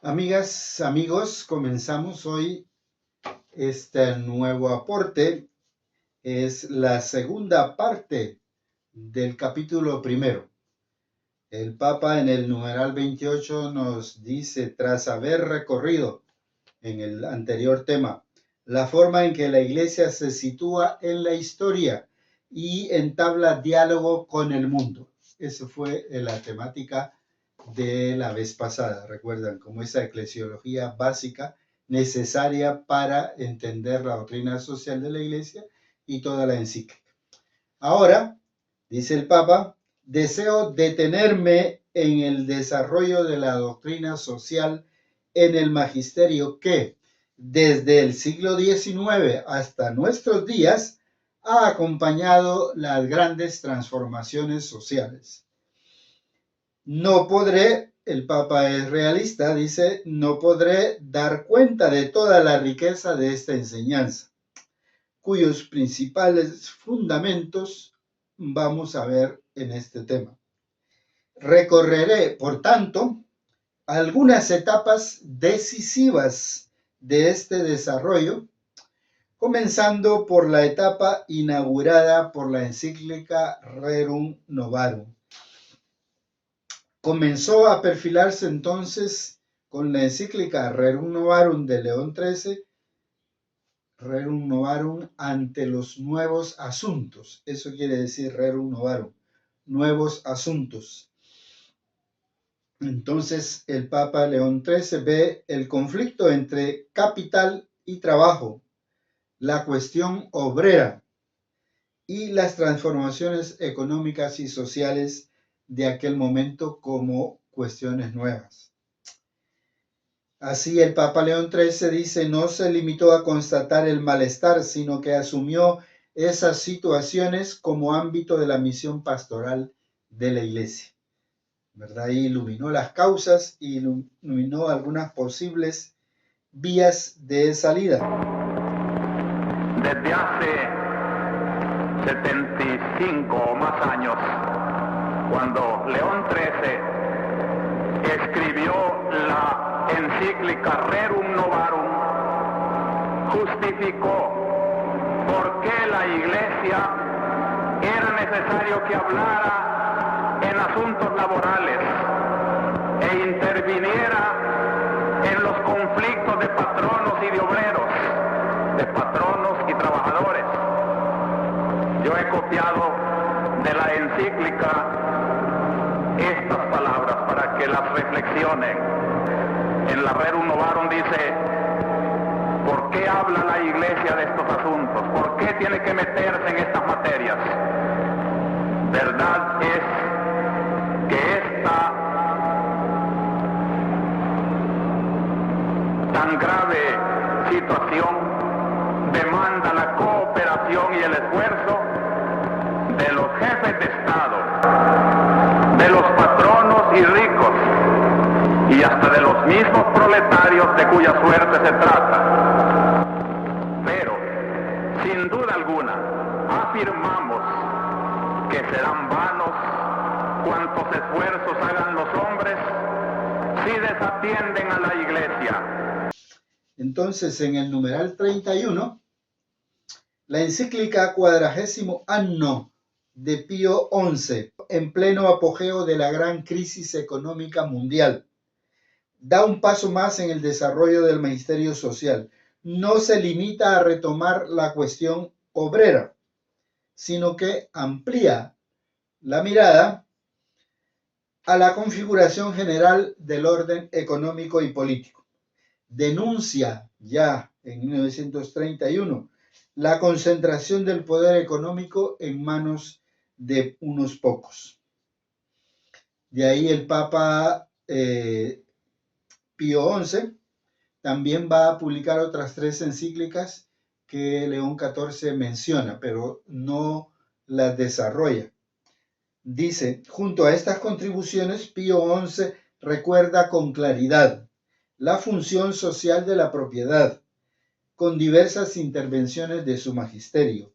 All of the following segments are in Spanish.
Amigas, amigos, comenzamos hoy este nuevo aporte. Es la segunda parte del capítulo primero. El Papa en el numeral 28 nos dice, tras haber recorrido en el anterior tema la forma en que la Iglesia se sitúa en la historia y entabla diálogo con el mundo. Esa fue la temática de la vez pasada, recuerdan, como esa eclesiología básica necesaria para entender la doctrina social de la Iglesia y toda la encíclica. Ahora, dice el Papa, deseo detenerme en el desarrollo de la doctrina social en el magisterio que, desde el siglo XIX hasta nuestros días, ha acompañado las grandes transformaciones sociales. No podré, el Papa es realista, dice, no podré dar cuenta de toda la riqueza de esta enseñanza, cuyos principales fundamentos vamos a ver en este tema. Recorreré, por tanto, algunas etapas decisivas de este desarrollo, comenzando por la etapa inaugurada por la encíclica Rerum Novarum. Comenzó a perfilarse entonces con la encíclica Rerum Novarum de León XIII, Rerum Novarum ante los nuevos asuntos. Eso quiere decir Rerum Novarum, nuevos asuntos. Entonces el Papa León XIII ve el conflicto entre capital y trabajo, la cuestión obrera y las transformaciones económicas y sociales de aquel momento como cuestiones nuevas. Así el Papa León XIII dice, no se limitó a constatar el malestar, sino que asumió esas situaciones como ámbito de la misión pastoral de la Iglesia, ¿verdad? Y iluminó las causas y iluminó algunas posibles vías de salida. Desde hace 75 o más años, cuando León XIII escribió la encíclica Rerum Novarum, justificó por qué la Iglesia era necesario que hablara en asuntos laborales e interviniera en los conflictos de patronos y de obreros, de patronos y trabajadores. Yo he copiado de la encíclica estas palabras para que las reflexionen. En la Rerum Novarum dice, ¿por qué habla la Iglesia de estos asuntos? ¿Por qué tiene que meterse en estas materias? Verdad es que esta tan grave situación demanda la cooperación y el esfuerzo de los jefes de Estado, de los patronos y ricos, y hasta de los mismos proletarios de cuya suerte se trata. Pero, sin duda alguna, afirmamos que serán vanos cuantos esfuerzos hagan los hombres si desatienden a la Iglesia. Entonces, en el numeral 31, la encíclica Quadragésimo Anno de Pío XI, en pleno apogeo de la gran crisis económica mundial, da un paso más en el desarrollo del magisterio social. No se limita a retomar la cuestión obrera, sino que amplía la mirada a la configuración general del orden económico y político. Denuncia ya en 1931 la concentración del poder económico en manos de unos pocos. De ahí el Papa Pío XI también va a publicar otras 3 encíclicas que León XIV menciona, pero no las desarrolla. Dice, junto a estas contribuciones, Pío XI recuerda con claridad la función social de la propiedad, con diversas intervenciones de su magisterio.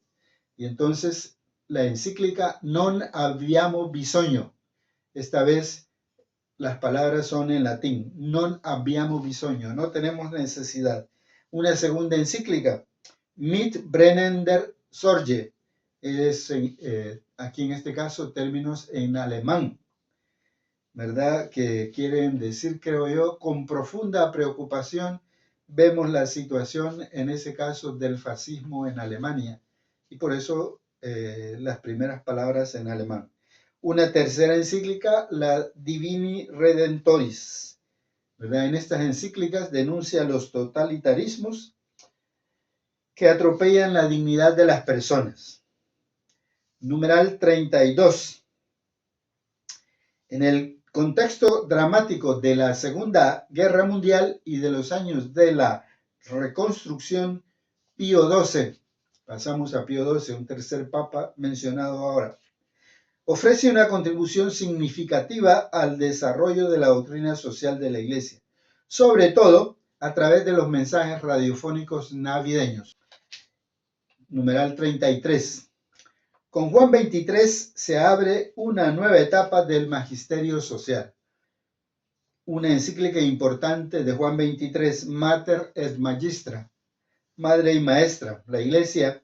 Y entonces la encíclica Non abbiamo bisogno, esta vez las palabras son en latín, non abbiamo bisogno, no tenemos necesidad. Una segunda encíclica, mit brennender Sorge, es aquí en este caso términos en alemán, ¿verdad? Que quieren decir, creo yo, con profunda preocupación vemos la situación, en ese caso, del fascismo en Alemania. Y por eso las primeras palabras en alemán. Una tercera encíclica, la Divini Redentoris, ¿verdad? En estas encíclicas denuncia los totalitarismos que atropellan la dignidad de las personas. Numeral 32. En el contexto dramático de la Segunda Guerra Mundial y de los años de la reconstrucción, Pío XII, pasamos a Pío XII, un tercer papa mencionado ahora, ofrece una contribución significativa al desarrollo de la doctrina social de la Iglesia, sobre todo a través de los mensajes radiofónicos navideños. Numeral 33. Con Juan XXIII se abre una nueva etapa del magisterio social. Una encíclica importante de Juan XXIII, Mater et Magistra, Madre y Maestra. La Iglesia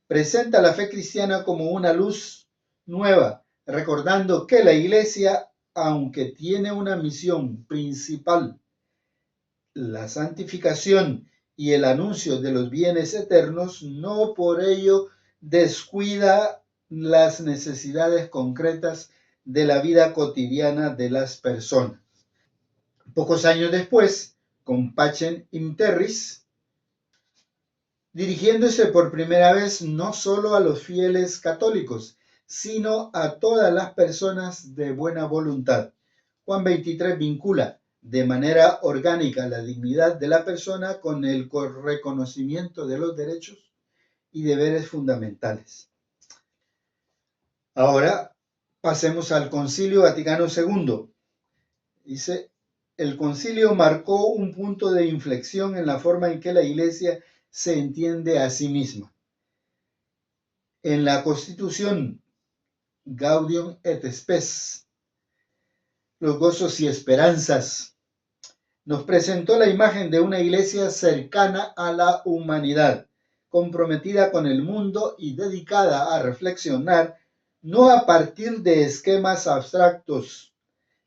presenta la fe cristiana como una luz nueva, recordando que la Iglesia, aunque tiene una misión principal, la santificación y el anuncio de los bienes eternos, no por ello descuida las necesidades concretas de la vida cotidiana de las personas. Pocos años después, con Pacem in Terris, dirigiéndose por primera vez no solo a los fieles católicos, sino a todas las personas de buena voluntad. Juan XXIII vincula de manera orgánica la dignidad de la persona con el reconocimiento de los derechos y deberes fundamentales. Ahora pasemos al Concilio Vaticano II. Dice, el concilio marcó un punto de inflexión en la forma en que la Iglesia se entiende a sí misma. En la Constitución Gaudium et Spes, los gozos y esperanzas, nos presentó la imagen de una iglesia cercana a la humanidad, comprometida con el mundo y dedicada a reflexionar no a partir de esquemas abstractos,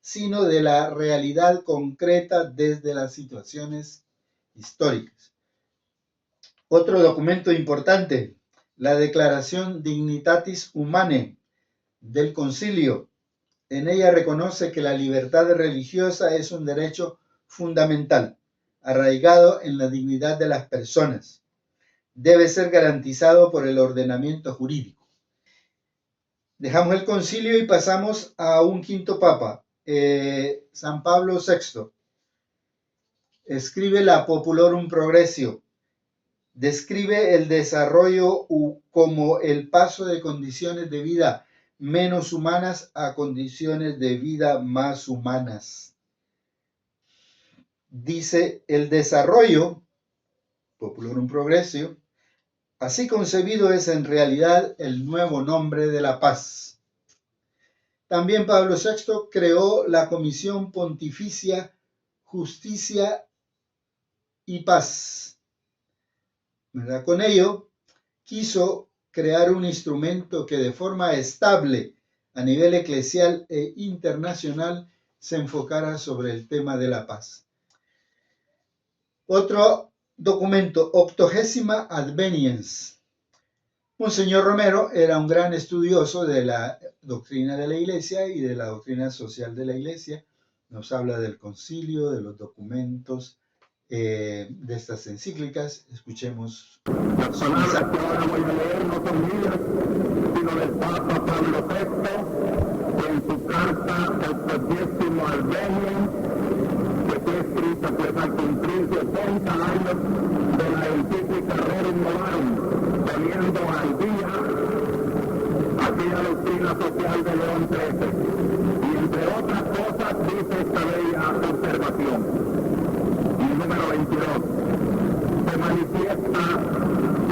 sino de la realidad concreta desde las situaciones históricas. Otro documento importante, la Declaración Dignitatis Humanae del Concilio. En ella reconoce que la libertad religiosa es un derecho fundamental, arraigado en la dignidad de las personas. Debe ser garantizado por el ordenamiento jurídico. Dejamos el concilio y pasamos a un quinto papa, San Pablo VI. Escribe la Populorum Progressio. Describe el desarrollo como el paso de condiciones de vida menos humanas a condiciones de vida más humanas. Dice, el desarrollo, Populorum Progressio, así concebido es en realidad el nuevo nombre de la paz. También Pablo VI creó la Comisión Pontificia Justicia y Paz. ¿Verdad? Con ello, quiso crear un instrumento que de forma estable a nivel eclesial e internacional se enfocara sobre el tema de la paz. Otro documento, Octogésima Adveniens. Monseñor Romero era un gran estudioso de la doctrina de la Iglesia y de la doctrina social de la Iglesia. Nos habla del concilio, de los documentos, de estas encíclicas. Escuchemos. Las palabras que ahora voy a leer no son mías, sino del Papa Pablo VI, en su carta Octogésimo Adveniens, que fue escrita pues al cumplir 70 años de la encíclica Rerum Novarum, poniendo al día aquella doctrina social de León XIII. Y entre otras cosas dice esta bella observación. Número 22. Se manifiesta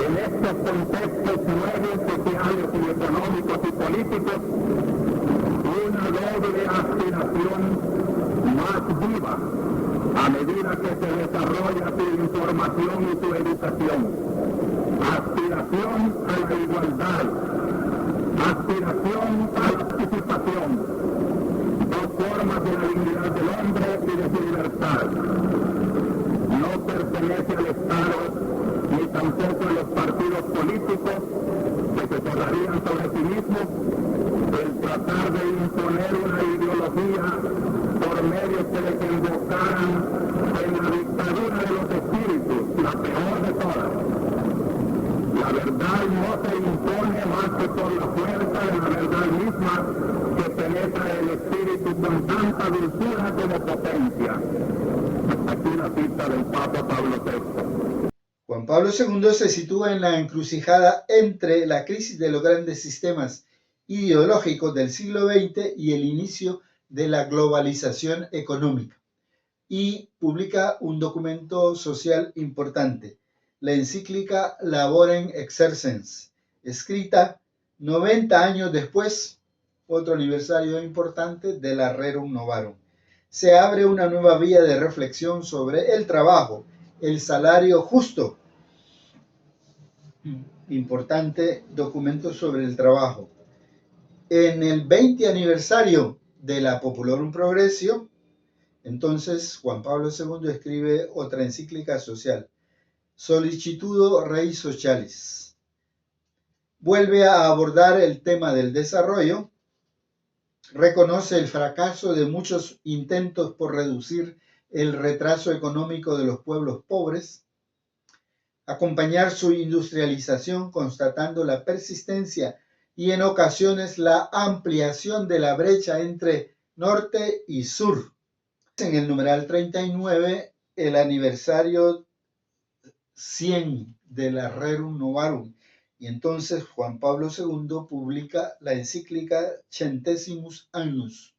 en estos contextos nuevos sociales y económicos y políticos una doble aspiración que se desarrolla su información y su educación. Aspiración a la igualdad, aspiración a la participación, dos formas de la dignidad del hombre y de su libertad. No pertenece al Estado ni tampoco a los partidos políticos que se cerrarían sobre sí mismos el tratar de imponer una ideología por medios que desembocaran en la dictadura de los espíritus, la peor de todas. La verdad no se impone más que por la fuerza de la verdad misma que penetra el espíritu con tanta dulzura como potencia. Aquí la cita del Papa Pablo VI. Juan Pablo II se sitúa en la encrucijada entre la crisis de los grandes sistemas ideológicos del siglo XX y el inicio de la globalización económica, y publica un documento social importante, la encíclica Laborem Exercens, escrita 90 años después, otro aniversario importante de la Rerum Novarum. Se abre una nueva vía de reflexión sobre el trabajo, el salario justo. Importante documento sobre el trabajo. En el 20 aniversario de la Populorum Progressio, entonces Juan Pablo II escribe otra encíclica social, Solicitudo Rei Socialis. Vuelve a abordar el tema del desarrollo, reconoce el fracaso de muchos intentos por reducir el retraso económico de los pueblos pobres, acompañar su industrialización constatando la persistencia y en ocasiones la ampliación de la brecha entre norte y sur. En el numeral 39, el aniversario 100 de la Rerum Novarum, y entonces Juan Pablo II publica la encíclica Centesimus Annus.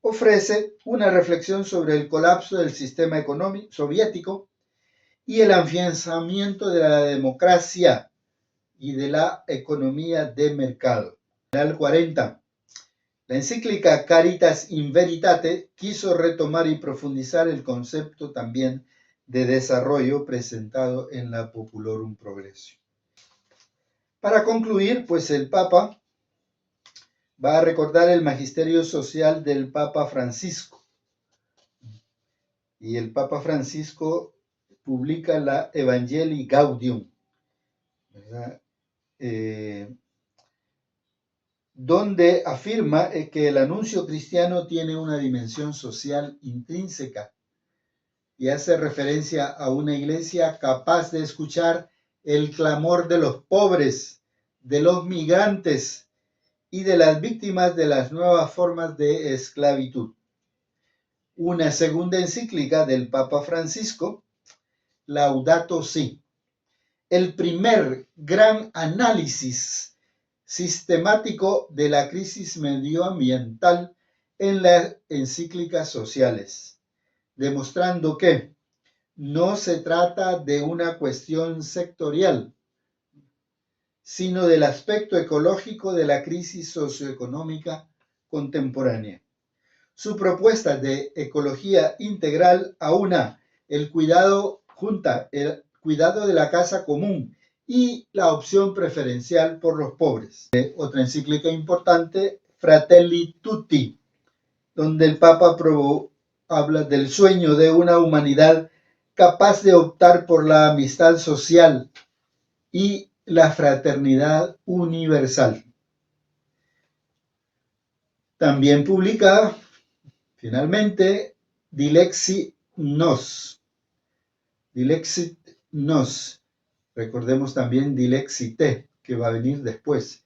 Ofrece una reflexión sobre el colapso del sistema económico soviético y el afianzamiento de la democracia y de la economía de mercado. Numeral 40. La encíclica Caritas in Veritate quiso retomar y profundizar el concepto también de desarrollo presentado en la Populorum Progressio. Para concluir, pues el Papa va a recordar el magisterio social del Papa Francisco. Y el Papa Francisco publica la Evangelii Gaudium, ¿verdad? Donde afirma que el anuncio cristiano tiene una dimensión social intrínseca y hace referencia a una iglesia capaz de escuchar el clamor de los pobres, de los migrantes y de las víctimas de las nuevas formas de esclavitud. Una segunda encíclica del Papa Francisco, Laudato Si, el primer gran análisis sistemático de la crisis medioambiental en las encíclicas sociales, demostrando que no se trata de una cuestión sectorial, sino del aspecto ecológico de la crisis socioeconómica contemporánea. Su propuesta de ecología integral aúna el cuidado de la casa común y la opción preferencial por los pobres. Otra encíclica importante, Fratelli Tutti, donde el Papa habla del sueño de una humanidad capaz de optar por la amistad social y la fraternidad universal. También publica, finalmente, Dilexit Nos. Dilexit Nos. Recordemos también Dilexite, que va a venir después.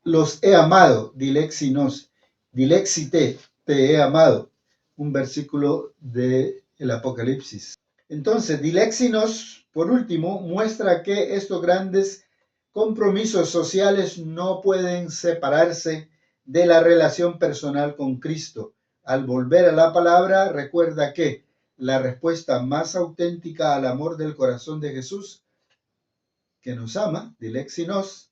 Los he amado, Dilexit Nos. Dilexite, te he amado. Un versículo del Apocalipsis. Entonces, Dilexit Nos, por último, muestra que estos grandes compromisos sociales no pueden separarse de la relación personal con Cristo. Al volver a la palabra, recuerda que la respuesta más auténtica al amor del corazón de Jesús, que nos ama, Dilexit Nos,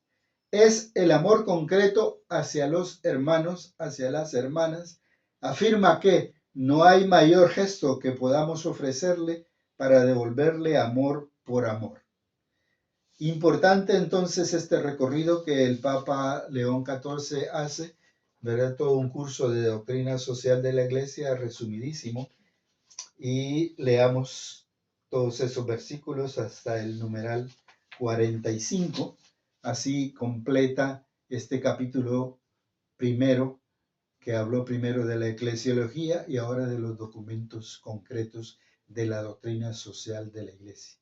es el amor concreto hacia los hermanos, hacia las hermanas. Afirma que No hay mayor gesto que podamos ofrecerle para devolverle amor por amor. Importante entonces este recorrido que el Papa León XIV hace, ¿verdad? Todo un curso de doctrina social de la Iglesia resumidísimo, y leamos todos esos versículos hasta el numeral 45. Así completa este capítulo primero, que habló primero de la eclesiología y ahora de los documentos concretos de la doctrina social de la Iglesia.